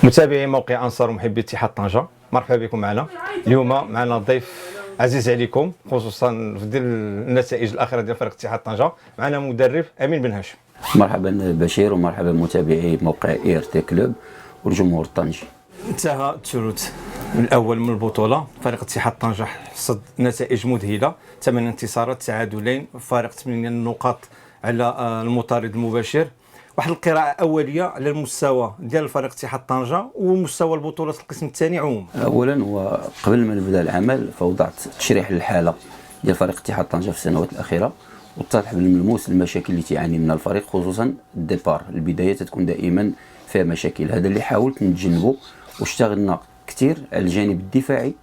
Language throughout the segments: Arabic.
متابعي موقع انصار ومحبي اتحاد طنجة، مرحبا بكم معنا. اليوم معنا ضيف عزيز عليكم خصوصا في ديال النتائج الاخيره ديال فريق اتحاد طنجة. معنا مدرب امين بن هاشم. مرحبا بشير ومرحبا متابعي موقع اي ار تي كلوب والجمهور الطنجي. انتهى الثلث الاول من البطوله، فريق اتحاد طنجة حصد نتائج مذهله، 8 انتصارات، تعادلين، فارق 8 نقاط على المطارد المباشر. واحد القراءة أولية على المستوى ديال فريق اتحاد طنجة ومستوى البطولات القسم الثاني عموما. أولا وقبل ما نبدأ العمل فوضعت تشريح للحالة ديال فريق اتحاد طنجة في السنوات الأخيرة، واتضح بالملموس المشاكل اللي تعاني منها الفريق، خصوصا الديبار، البداية تكون دائما فيها مشاكل. هذا اللي حاولت نتجنبه، واشتغلنا كثير على الجانب الدفاعي،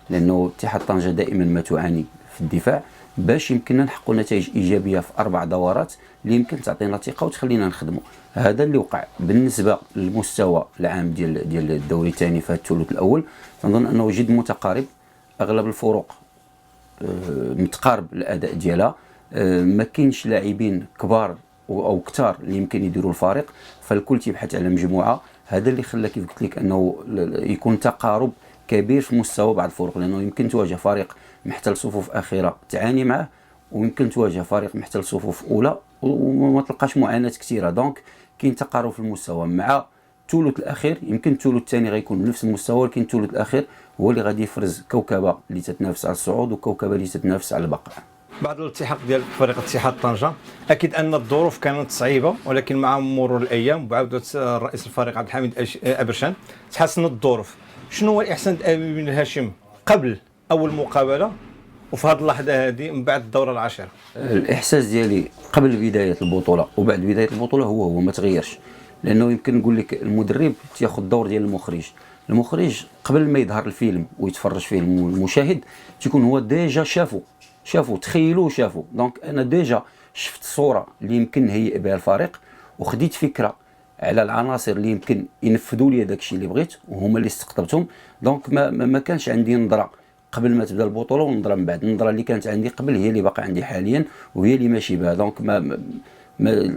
لأنه اتحاد طنجة دائما ما تعاني في الدفاع، باش يمكننا نحققوا نتائج ايجابيه في 4 دورات اللي يمكن تعطينا ثقه وتخلينا نخدموا. هذا اللي وقع. بالنسبه للمستوى العام ديال الدوري الثاني في الثلث الاول، نظن انه جد متقارب، اغلب الفروق متقارب الاداء ديالها، ما كاينش لاعبين كبار او كثار اللي يمكن يديروا الفريق، فالكل تيبحث على مجموعه. هذا اللي خلى كيف قلت لك انه يكون تقارب كبير في مستوى بعض الفرق، لانه يمكن تواجه فريق محتل صفوف اخيره تعاني معه، ويمكن تواجه فريق محتل صفوف اولى وما تلقاش معاناه كثيره. دونك كاين تقارب في المستوى. مع الثلث الاخير يمكن الثلث الثاني غيكون بنفس المستوى، ولكن الثلث الاخير هو اللي غادي يفرز كوكبه اللي تتنافس على الصعود وكوكبه اللي تتنافس على البقاء. بعد الالتحاق ديال فريق اتحاد طنجة، اكيد ان الظروف كانت صعيبه، ولكن مع مرور الايام وبعوده رئيس الفريق عبد الحميد ابرشان تحسنت الظروف. شنو هو الاحسان ديال امين بن هاشم قبل اول مقابله وفي هذه اللحظه هذه من بعد الدوره العاشره؟ الاحساس ديالي قبل بدايه البطوله وبعد بدايه البطوله هو ما تغيرش، لانه يمكن نقول لك المدرب تياخذ الدور ديال المخرج قبل ما يظهر الفيلم ويتفرج فيه المشاهد، تيكون هو ديجا شافوا تخيلوا شافوا. دونك انا ديجا شفت الصوره اللي يمكن نهيئ بها الفريق، وخديت فكره على العناصر اللي يمكن ينفذوا لي داك الشيء اللي بغيت، وهما اللي استقطبتهم. دونك ما كانش عندي نظره قبل ما تبدا البطوله ونظره من بعد. النظره اللي كانت عندي قبل هي اللي باقا عندي حاليا، وهي اللي ماشي بها. دونك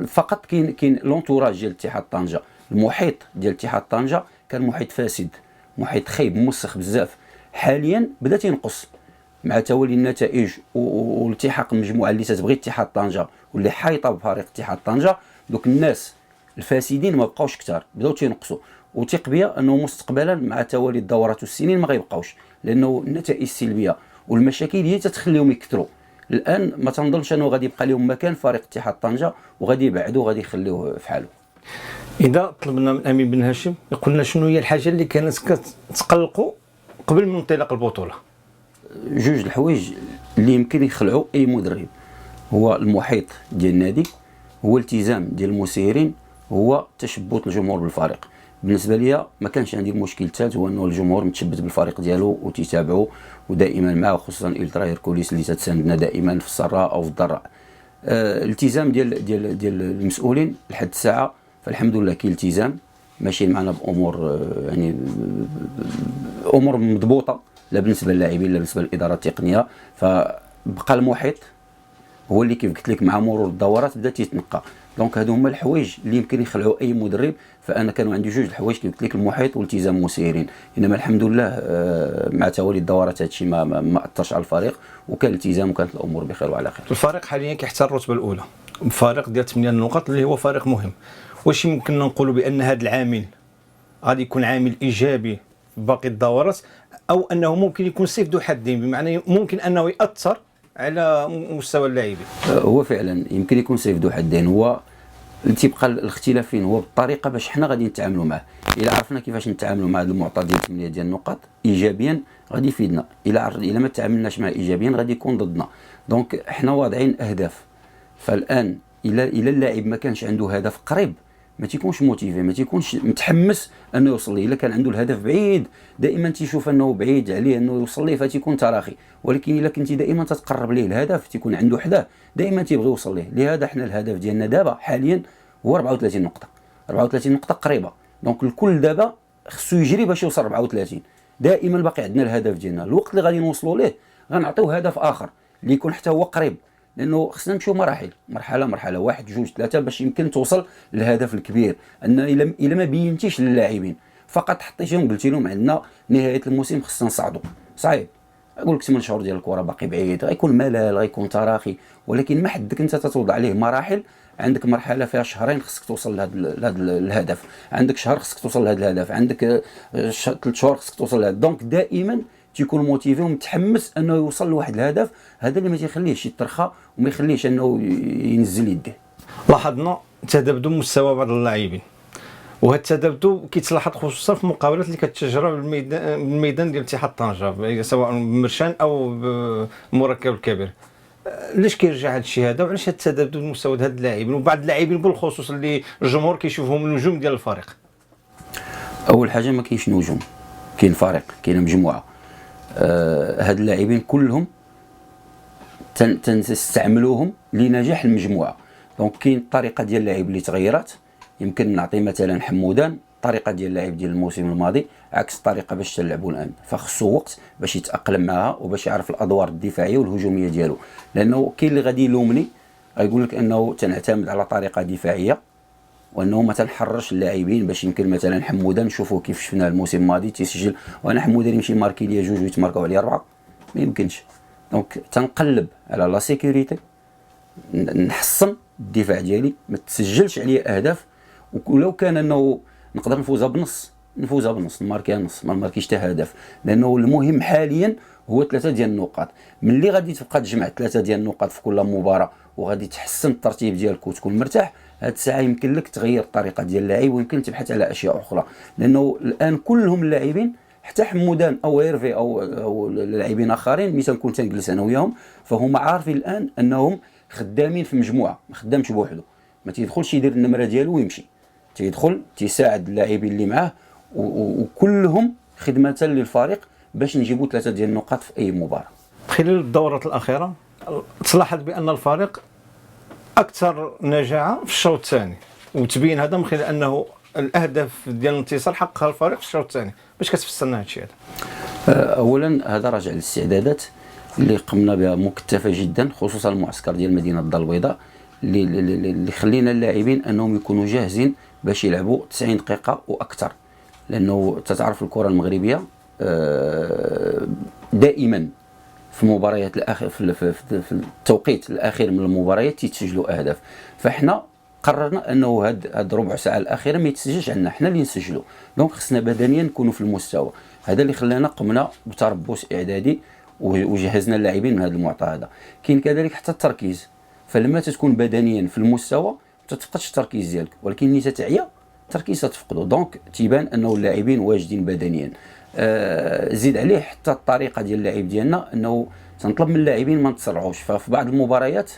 فقط كاين لونتوراج ديال اتحاد طنجة، المحيط ديال اتحاد طنجة كان محيط فاسد، محيط خايب موسخ بزاف. حاليا بدا تينقص مع توالي النتائج والالتحاق المجموعه اللي تتبغي اتحاد طنجة واللي حايطه بفريق اتحاد طنجة. دوك الناس الفاسدين ما بقاوش كثار، بداو تينقصوا، وثق بيا انه مستقبلا مع توالي الدورات والسنين ما غيبقاوش، لانه النتائج السلبيه والمشاكل هي تتخليهم يكثروا. الان ما تنظنش انه غادي يبقى لهم مكان فريق اتحاد طنجة، وغادي يبعدوا غادي يخليوه في حاله. اذا طلبنا من امين بن هاشم يقول لنا شنو هي الحاجه اللي كانت كتقلقوا قبل من انطلاق البطوله. جوج الحوايج اللي يمكن يخلعوا اي مدرب، هو المحيط ديال النادي، هو الالتزام ديال المسيرين، هو تشبت الجمهور بالفريق. بالنسبه لي ما كانش عندي المشكل الثالث، هو انه الجمهور متشبت بالفريق ديالو وتيتابعوا ودائما معه، خصوصا الترا هيركوليس اللي تتساندنا دائما في السراء او في الضراء. الالتزام ديال المسؤولين لحد الساعه فالحمد لله كاين التزام، ماشي معنا بامور يعني امور مضبوطه، لا بالنسبه للاعبين لا بالنسبه للاداره التقنيه. فبقى المحيط هو اللي كيف قلت لك مع مرور الدورات بدا تيتنقى. دونك هادو هما الحوايج اللي يمكن يخلعوا اي مدرب. فانا كانوا عندي جوج الحوايج كيف قلت لك، المحيط والتزام المسيرين. انما الحمد لله مع توالي الدورات هادشي ما اثرش على الفريق، وكان الالتزام وكانت الامور بخير وعلى خير. الفريق حاليا كيحتل الرتبه الاولى بفارق ديال 8 نقاط، اللي هو فريق مهم. واش يمكننا نقولوا بان هذا العامل غادي يكون عامل ايجابي في باقي الدورات، او انه ممكن يكون سيف ذو حدين، بمعنى ممكن انه ياثر على مستوى اللاعبين؟ هو فعلا يمكن يكون سيف ذو حدين. هو تيبقى الاختلاف فين هو بالطريقه باش حنا غادي نتعاملوا معه. الا عرفنا كيفاش نتعاملوا مع هذا المعطى ديال 8 ديال النقاط ايجابيا غادي يفيدنا، الا ما تعاملناش معه ايجابيا غادي يكون ضدنا. دونك حنا واضعين اهداف، فالان الا اللاعب ما كانش عنده هدف قريب ما تيكونش موتيفي، ما تيكونش متحمس انه يوصل ليه. الا كان عنده الهدف بعيد دائما تيشوف انه بعيد عليه انه يوصل ليه فتيكون تراخي. ولكن الا كنتي دائما تتقرب ليه الهدف تيكون عنده حداه دائما تيبغي يوصل ليه. لهذا حنا الهدف ديالنا دابا حاليا هو 34 نقطه، 34 نقطه قريبه. دونك الكل دابا خصو يجري باش يوصل 34. دائما باقي عندنا الهدف ديالنا، الوقت اللي غادي نوصلوا ليه غنعطيوه هدف اخر اللي يكون حتى هو قريب، لانه خصنا نمشيو مراحل، مرحله 1 2 3 باش يمكن توصل للهدف الكبير. ان الا ما بينتيش للاعبين فقط حطيتيهم قلتي لهم عندنا نهايه الموسم خصنا نصعدوا، صعيب. نقول لك 8 شهور ديال الكره باقي بعيد، غيكون ملل، غيكون تراخي، ولكن ما حدك انت تتوضع عليه مراحل. عندك مرحله فيها شهرين خصك توصل لهذا الهدف، عندك شهر خصك توصل لهذا الهدف، عندك 3 شهور خصك توصل لهذا. دونك دائما تيكون موتيفي ومتحمس انه يوصل لواحد الهدف، هذا اللي ما تيخليهش يترخى وما يخليهش انه ينزل يديه. لاحظنا تذبذب مستوى بعض اللاعبين، وهذا التذبذب كيتلاحظ خصوصا في المقابلات اللي كتجرى بالميدان ديال اتحاد طنجة، سواء بمرشان او بمركب الكبير. علاش كيرجع هذا الشيء هذا، وعلاش هذا التذبذب المستوى هاد اللاعبين وبعض اللاعبين بالخصوص اللي الجمهور كيشوفهم النجوم ديال الفريق؟ اول حاجه ما كاينش نجوم، كاين فريق، كاينه مجموعه. هاد اللاعبين كلهم تنستعملوهم لنجاح المجموعه. دونك كاين الطريقه ديال اللاعب اللي تغيرات، يمكن نعطي مثلا حمودان الطريقه ديال اللعب ديال الموسم الماضي عكس الطريقه باش تلعبوا الان، فخصو وقت باش يتاقلم معها وباش يعرف الادوار الدفاعيه والهجوميه ديالو. لانه كاين اللي غادي يلومني غيقول لك انه تنعتمد على طريقه دفاعيه وانه ما تنحررش اللاعبين، باش يمكن مثلا حمودان نشوفوه كيف شفناه الموسم الماضي تيسجل، وانا حمودان يمشي ماركي ليا جوج ويتماركاو عليه 4، ما يمكنش. دونك تنقلب على لا سيكوريتي، نحصن الدفاع ديالي، ما تسجلش عليا اهداف، ولو كان انه نقدر نفوزها بنص نماركيها نص، ما نماركيش حتى هدف. لانه المهم حاليا هو 3 ديال النقاط. ملي غادي تبقى تجمع 3 ديال النقاط في كل مباراه وغادي تحسن الترتيب ديالك وتكون مرتاح، هاد الساعه يمكن لك تغير الطريقه ديال اللعب ويمكن تبحث على اشياء اخرى. لانه الان كلهم اللاعبين حتى حمودان او ايرفي او اللاعبين اخرين ملي تنكون تنجلس انا وياهم، فهم عارفين الان انهم خدامين في مجموعه، ما خدامش بوحده، ما تيدخلش يدير النمره ديالو ويمشي، تيدخل تيساعد اللاعبين اللي معاه، وكلهم خدمه للفريق باش نجيبوا 3 ديال النقاط في اي مباراه. خلال الدورات الاخيره تلاحظ بان الفريق اكثر نجاعه في الشوط الثاني، وتبين هذا من خلال انه الاهداف ديال الانتصار حققها الفريق في الشوط الثاني. باش كتفسر لنا هذا الشيء هذا؟ اولا هذا راجع للاستعدادات اللي قمنا بها مكثفه جدا، خصوصا المعسكر ديال مدينه الدار البيضاء اللي خلينا اللاعبين انهم يكونوا جاهزين باش يلعبوا 90 دقيقه واكثر. لانه تتعرف الكره المغربيه دائما في المباريات الاخيره في التوقيت الاخير من المباريات تيتسجلوا اهداف، فاحنا قررنا انه هاد ربع ساعه الاخيره ما يتسجلش عندنا، حنا اللي نسجلوا. دونك خصنا بدنيا نكونوا في المستوى هذا اللي خلانا قمنا بتربص اعدادي وجهزنا اللاعبين من هذا المعطى هذا. كاين كذلك حتى التركيز، فلما تكون بدنيا في المستوى ما تفقدش التركيز ديالك، ولكن ملي تعيا التركيز تفقده. دونك تيبان انه اللاعبين واجدين بدنيا. زيد عليه حتى الطريقه ديال اللعب ديالنا، انه تنطلب من اللاعبين ما نتسرعوش. ففي بعض المباريات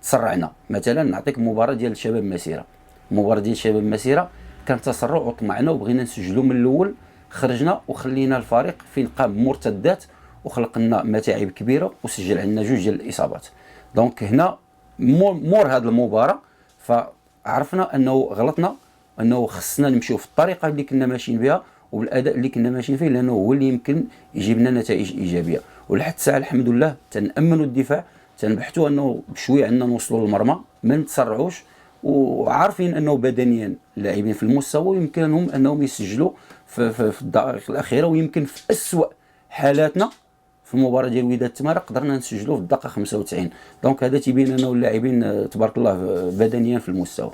تسرعنا، مثلا نعطيك مباراه ديال شباب مسيره، المباراه ديال شباب مسيره كان تسرع وطمعنا وبغينا نسجلوا من الاول، خرجنا وخلينا الفريق فين قام مرتدات وخلق لنا متاعب كبيره وسجل عندنا 2 ديال الاصابات. دونك هنا مور هذه المباراه فعرفنا انه غلطنا، انه خصنا نمشيو في الطريقه اللي كنا ماشيين بها وبالاداء اللي كنا ماشيين فيه، لانه هو اللي يمكن يجيب لنا نتائج ايجابيه. ولحد الساعه الحمد لله تنامنوا الدفاع، تنبحثوا انه بشويه عندنا نوصلوا للمرمى، ما نتسرعوش، وعارفين انه بدنيا اللاعبين في المستوى يمكنهم انهم يسجلوا في الدقائق الاخيره، ويمكن في اسوء حالاتنا في المباراه ديال وداد تماره قدرنا نسجلوا في الدقيقه 95. دونك هذا تيبين انه اللاعبين تبارك الله بدنيا في المستوى.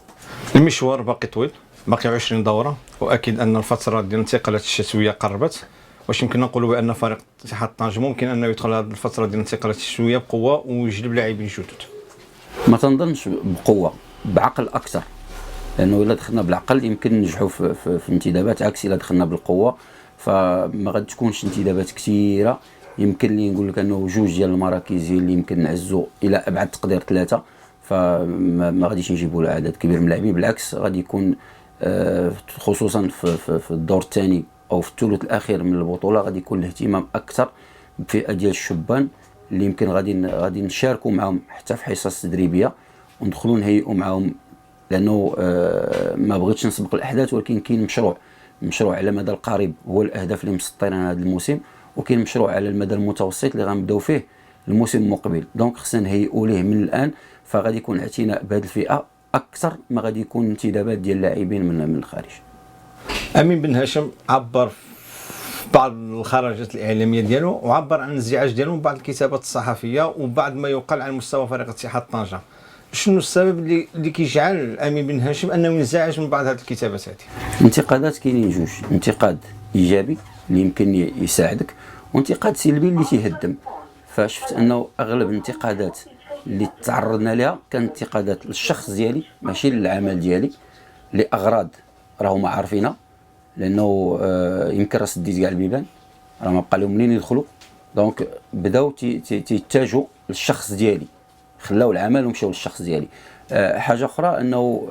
المشوار باقي طويل، باقي 20 دوره، واكيد ان الفتره ديال الانتقالات الشتويه قربت. واش يمكن نقولوا بان فريق اتحاد طنجة ممكن انه يدخل هذه الفتره ديال الانتقالات الشتويه بقوه ويجلب لاعبين جدد؟ ما تنظنش بقوه، بعقل اكثر، لانه الا دخلنا بالعقل يمكن ننجحوا في انتدابات، عكس الا دخلنا بالقوه فما غادي تكونش انتدابات كثيره. يمكن لي نقول لك انه 2 ديال المراكز اللي يمكن نعزوا الى ابعد تقدير 3، فما غاديش نجيبوا له عدد كبير من اللاعبين، بالعكس غادي يكون خصوصا في الدور الثاني او في الثلث الاخير من البطوله غادي يكون الاهتمام اكثر بفئه ديال الشبان اللي يمكن غادي نشاركوا معهم حتى في حصص تدريبيه وندخلوا نهيئوا معهم. لانه ما بغيتش نسبق الاحداث، ولكن كاين مشروع على المدى القريب هو الاهداف اللي مسطرين هذا الموسم، وكاين مشروع على المدى المتوسط اللي غنبداو فيه الموسم المقبل. دونك خصنا نهيئوا ليه من الان، فغادي يكون اعتناء بهذه الفئه اكثر ما غادي يكون انتدابات ديال اللاعبين من الخارج. امين بن هاشم عبر في بعض الخرجات الاعلاميه ديالو، وعبر عن الانزعاج ديالو من بعض الكتابات الصحفيه وبعض ما يقال على مستوى فريق اتحاد طنجه. شنو السبب اللي كيجعل امين بن هاشم انه ينزعج من بعض هذه الكتابات هذه؟ انتقادات كاينين جوج، انتقاد ايجابي اللي يمكن يساعدك، وانتقاد سلبي اللي تيهدم. فشفت انه اغلب الانتقادات اللي تعرضنا لها كانت انتقادات للشخص ديالي ماشي للعمل ديالي، لاغراض راهما عارفينها، لانه يمكن راه سديت كاع البيبان، راه ما بقى لهم منين يدخلوا. دونك بداو تيتجهوا للشخص ديالي، خلاو العمل ومشاو للشخص ديالي. حاجه اخرى انه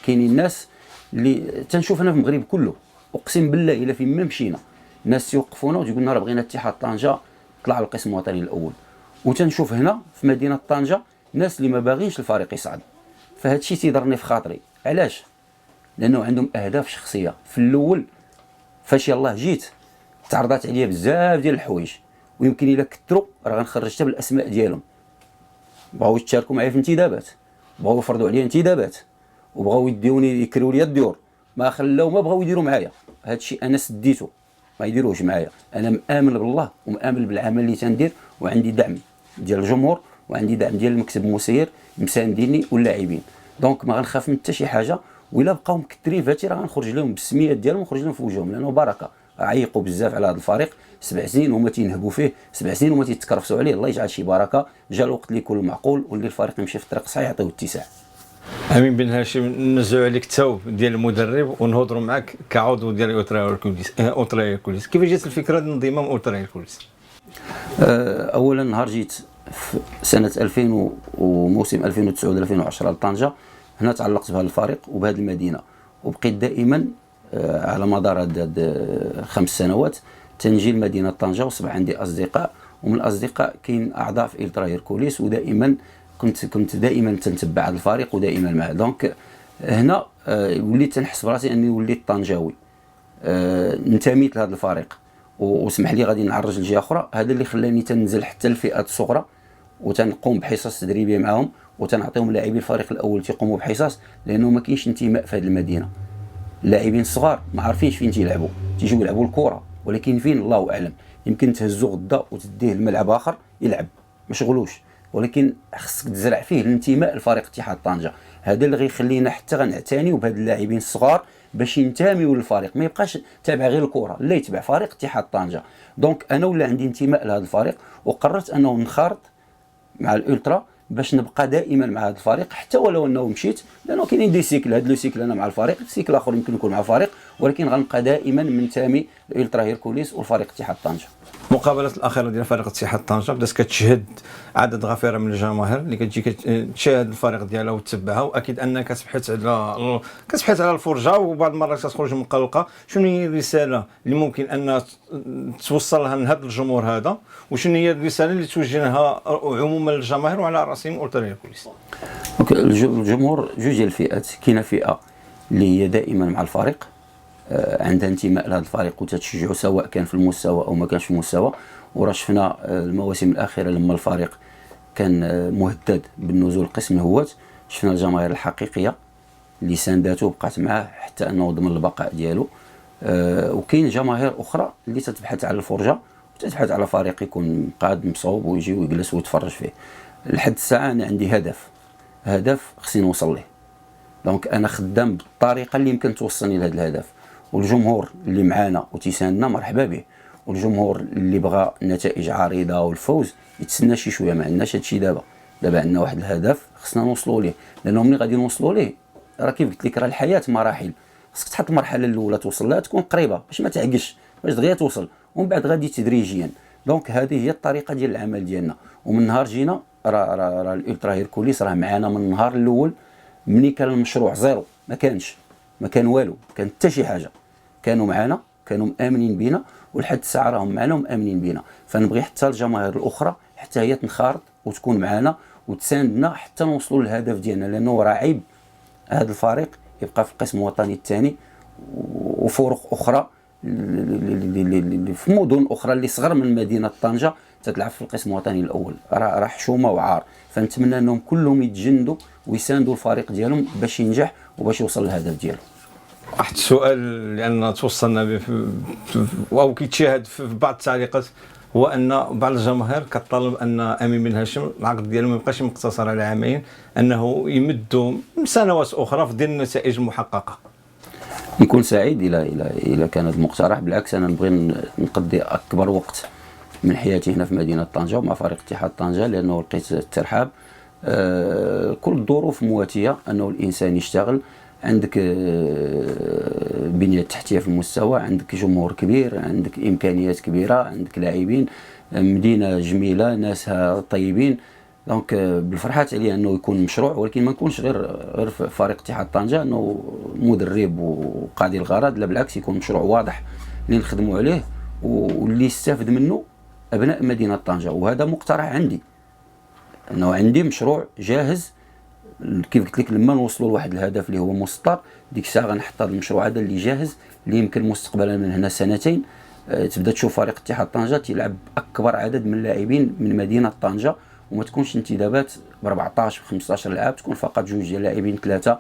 كاينين الناس اللي تنشوف انا في المغرب كله، اقسم بالله الا فين ما مشينا الناس تيوقفونا وتقول لنا راه بغينا اتحاد طنجه طلع القسم الوطني الاول، وتنشوف هنا في مدينه طنجه ناس اللي ما باغينش الفريق يصعد. فهاد الشيء تيضرني في خاطري. علاش؟ لانه عندهم اهداف شخصيه. في الاول فاش يلاه جيت تعرضات عليا بزاف ديال الحوايج، ويمكن الا كثروا راه غنخرج حتى بالاسماء ديالهم. بغاو يتشاركوا معايا في انتدابات، بغاو يفرضوا عليا انتدابات، وبغاو يديوني يكريو لي الديور، ما خلاو ما بغاو يديروا معايا. هذا الشيء انا سديته، ما يديروش معايا. انا مآمن بالله ومآمن بالعمل اللي تندير، وعندي دعم ديال الجمهور وعندي دعم ديال المكتب المسير مسانديني واللاعبين. دونك ما غنخاف من حتى شي حاجه، وإلا بقاو مكثرين فهادشي راه غنخرج لهم بالسميات ديالهم ونخرج لهم في وجههم، لانه بركه عيقوا بزاف على هذا الفريق. 7 سنين هما تينهبوا فيه، 7 سنين هما تيتكرفسوا عليه. الله يجعل شي بركه. جا الوقت اللي يكون معقول واللي الفريق يمشي في الطريق صحيح يعطيوه الاتساع. امين بن هاشم، نزعوا عليك الثوب ديال المدرب ونهضروا معك كعضو ديال اوترا هيركوليس. كيف جات الفكره ديال انضمام اوترا هيركوليس؟ اولا نهار جيت في سنه 2000 وموسم 2009 2010 لطنجه، هنا تعلقت بهذا الفريق وبهذه المدينه، وبقيت دائما على مدار هاد 5 سنوات تنجي لمدينه طنجه، وصبح عندي اصدقاء، ومن الاصدقاء كاين اعضاء في الترا هيركوليس، ودائما كنت دائما تنتبع هذا الفريق ودائما معه. دونك هنا وليت تنحس براسي اني وليت طنجاوي، انتميت لهذا الفريق. واسمح لي غادي نعرج لجهه اخرى، هذا اللي خلاني تنزل حتى الفئات الصغرى وتنقوم بحصص تدريبيه معهم، وتنعطيهم لاعبي الفريق الاول تيقوموا بحصص، لانه ما كاينش انتماء في هذه المدينه. اللاعبين الصغار ما عارفينش فين تيلعبوا، تيجيو يلعبوا الكره، ولكن فين الله اعلم. يمكن تهزو غدا وتديه لملعب اخر يلعب، ما شغلوش، ولكن خصك تزرع فيه الانتماء لفريق اتحاد طنجه. هذا اللي غيخلينا حتى غنعتنيو بهاد اللاعبين الصغار باش ينتميوا للفريق، ما يبقاش تابع غير الكره، لا يتبع فريق اتحاد طنجه. دونك انا ولا عندي انتماء لهذا الفريق، وقررت انه نخرط مع الالترا باش نبقى دائما مع هذا الفريق، حتى ولو انه مشيت، لانه كاينين دي سيكل. هذا لو سيكل انا مع الفريق، سيكل اخر يمكن يكون مع الفريق، ولكن غنبقى دائما منتمي للالترا هيركوليس والفريق اتحاد طنجه. المقابلات الاخيره ديال فريق اتحاد طنجه بدات كتشهد عدد غفير من الجماهير اللي كتجي كتشاهد الفريق ديالها وتتبعها، واكيد انك كتبحث على الفرجه، وبعض المرات كتخرج مقلقه. شنو هي الرساله اللي ممكن ان توصلها لهذا الجمهور هذا، وشنو هي الرساله اللي توجهها عموما للجماهير وعلى راسهم اولترا هيركوليس؟ الجمهور جوج ديال الفئات. كاينه فئه اللي هي دائما مع الفريق، عندها انتماء لهذا الفريق وتتشجعه سواء كان في المستوى او ما كانش في المستوى. وراه شفنا المواسم الاخيره لما الفريق كان مهدد بالنزول قسم الهوات، شفنا الجماهير الحقيقيه اللي سانداته وبقات معاه حتى انه ضمن البقاء ديالو. وكاين جماهير اخرى اللي تتبحث على الفرجه وتتبحث على فريق يكون قاد مصوب ويجي ويجلس ويتفرج فيه. لحد الساعه انا عندي هدف خصني نوصل له. دونك انا خدام بالطريقه اللي يمكن توصلني لهذا الهدف، والجمهور اللي معانا وتيساندنا مرحبا به، والجمهور اللي بغى نتائج عريضه والفوز يتسنى شي شويه. ما عندناش هادشي دابا عندنا واحد الهدف خصنا نوصلوا ليه، لانه ملي غادي نوصلوا ليه راه كيف قلت لك راه الحياه مراحل. خصك تحط المرحله الاولى توصل لها تكون قريبه باش ما تعقش، باش دغيا توصل، ومن بعد غادي تدريجيا. دونك هذه هي الطريقه ديال العمل ديالنا. ومن نهار جينا راه الالترا هيركوليس راه معانا من النهار الاول. ملي كان المشروع زيرو ما كان والو، كان حتى شي حاجه، كانوا معنا، كانوا مآمنين بينا، ولحد الساعه راهم معنا ومآمنين بينا. فنبغي حتى الجماهير الاخرى حتى هي تنخرط وتكون معنا وتساندنا حتى نوصلوا للهدف ديالنا، لانه راه عيب هذا الفريق يبقى في القسم الوطني الثاني وفرق اخرى في مدن اخرى اللي صغر من مدينه طنجه تتلعب في القسم الوطني الاول. راه حشومه وعار. فنتمنى انهم كلهم يتجندوا ويساندوا الفريق ديالهم باش ينجح وباش يوصل للهدف ديالو. واحد السؤال لان توصلنا به او كيتشاهد في بعض التعليقات، هو ان بعض الجماهير كطالب ان امين بن هاشم العقد ديالو ما يبقاش مقتصر على عامين، انه يمدوا سنوات اخرى في ديال النتائج المحققه. نكون سعيد الى كان هذا المقترح. بالعكس انا نبغي نقضي اكبر وقت من حياتي هنا في مدينه طنجه ومع فريق اتحاد طنجه، لانه لقيت الترحاب. كل الظروف مواتيه انه الانسان يشتغل، عندك بنيه تحتيه في المستوى، عندك جمهور كبير، عندك امكانيات كبيره، عندك لاعبين، مدينه جميله، ناسها طيبين. دونك بالفرحات عليا انه يكون مشروع، ولكن ما نكونش غير في فريق اتحاد طنجه انه مدرب وقاضي الغرض، لا بالعكس يكون مشروع واضح اللي نخدموا عليه واللي يستافد منه ابناء مدينه طنجه. وهذا مقترح عندي، انه عندي مشروع جاهز. كيف قلت لك لما نوصلوا لواحد الهدف اللي هو مسطر، ديك الساعه غنحط هذا المشروع هذا اللي جاهز، اللي يمكن مستقبلا من هنا سنتين تبدا تشوف فريق اتحاد طنجه تيلعب اكبر عدد من اللاعبين من مدينه طنجه، وما تكونش انتدابات ب 14 ب 15 لاعب، تكون فقط جوج ديال اللاعبين، 3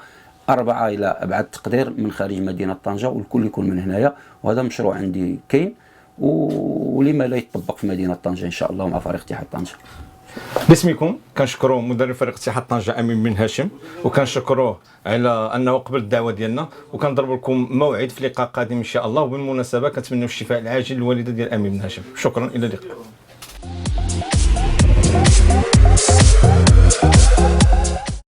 4 الى ابعد تقدير من خارج مدينه طنجه، والكل يكون من هنايا. وهذا مشروع عندي كاين، ولما لا يتطبق في مدينه طنجه ان شاء الله مع فريق اتحاد طنجه. باسمكم كنشكروا مدرب فريق اتحاد طنجه امين بن هاشم، وكنشكروه على انه قبل الدعوه ديالنا، وكنضرب لكم موعد في لقاء قادم ان شاء الله. وبالمناسبه كنتمنوا الشفاء العاجل للوالده ديال امين بن هاشم. شكرا، الى اللقاء.